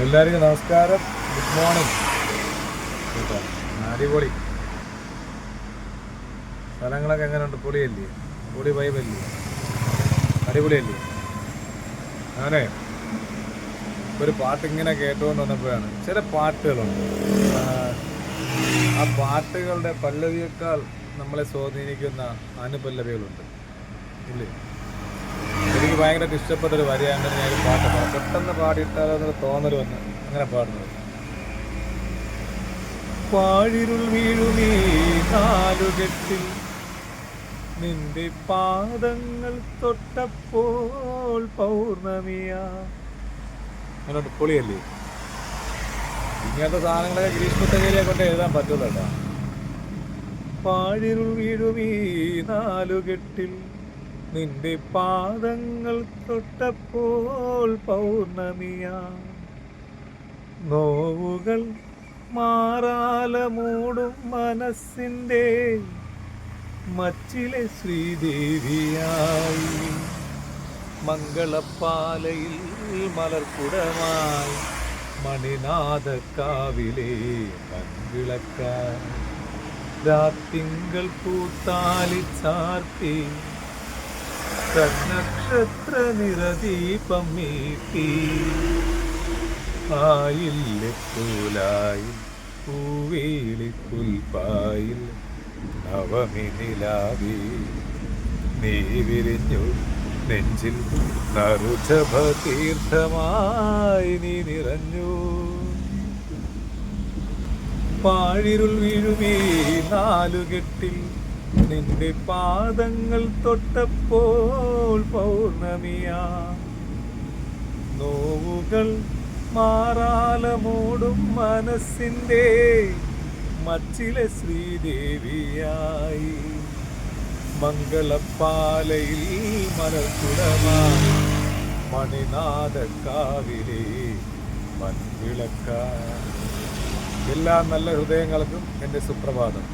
എല്ലാവർക്കും നമസ്കാരം, good morning. കേട്ടോ, അടിപൊളി സ്ഥലങ്ങളൊക്കെ എങ്ങനെയുണ്ട്? പൊളിയല്ലേ? പൊളി വൈബല്ലേ? അടിപൊളിയല്ലേ? അങ്ങനെ ഒരു പാട്ടിങ്ങനെ കേട്ടുകൊണ്ട് വന്നപ്പോഴാണ് ചില പാട്ടുകളുണ്ട്, ആ പാട്ടുകളുടെ പല്ലവിയേക്കാൾ നമ്മളെ സ്വാധീനിക്കുന്ന അനുപല്ലവികളുണ്ട് ഇല്ലേ? എനിക്ക് ഭയങ്കരമായിട്ട് ഇഷ്ടപ്പെട്ടൊരു വരിയാണ്. ഞാൻ പാട്ട് പെട്ടെന്ന് പാടിയിട്ടാലോ എന്നൊരു തോന്നൽ വന്ന് അങ്ങനെ പാടുന്നത്. പാഴിരുൾ വീഴുമീ നാലുകെട്ടിൽ നിന്റെ പാദങ്ങൾ തൊട്ടപ്പോൾ പൗർണമിയാ. അങ്ങോട്ട് പൊളിയല്ലേ? ഇങ്ങനത്തെ സാധനങ്ങളൊക്കെ ഗ്രീഷ്മത്തകയിലെ കൊണ്ട് എഴുതാൻ പറ്റുള്ളൂ കേട്ടോ. പാഴിരുൾ വീഴുമീ നാലുകെട്ടിൽ നിന്റെ പാദങ്ങൾ തൊട്ടപ്പോൾ പൗർണമിയാ. നോവുകൾ മാറാല മൂടും മനസ്സിൻ്റെ മച്ചിലെ ശ്രീദേവിയായി, മംഗളപ്പാലയിൽ മലർക്കുടമായി മണിനാഥക്കാവിലെ മൺവിളക്കായി, രാത്തിങ്കൾ പൂത്താലി ചാർത്തി നക്ഷത്ര നിറദീപം മീട്ടി, ആയില്ലിപ്പൂലായി പൂവേളി പുൽപ്പായിൽ നവമി നിലാവി നീ വിരിഞ്ഞു നെഞ്ചിൽ നറുജഭ തീർത്ഥമായി നീ നിറഞ്ഞു. പാഴിരുൾ വീഴുമേ നാലുകെട്ടിൽ നിന്റെ പാദങ്ങൾ തൊട്ടപ്പോൾ പൗർണമിയാ. നോവുകൾ മാറാല മൂടും മനസ്സിൻ്റെ മച്ചിലെ ശ്രീദേവിയായി, മംഗളപ്പാലയിൽ മലർക്കുടമായി മണിനാഥക്കാവിലെ മൺവിളക്കായി. എല്ലാ നല്ല ഹൃദയങ്ങൾക്കും എൻ്റെ സുപ്രഭാതം.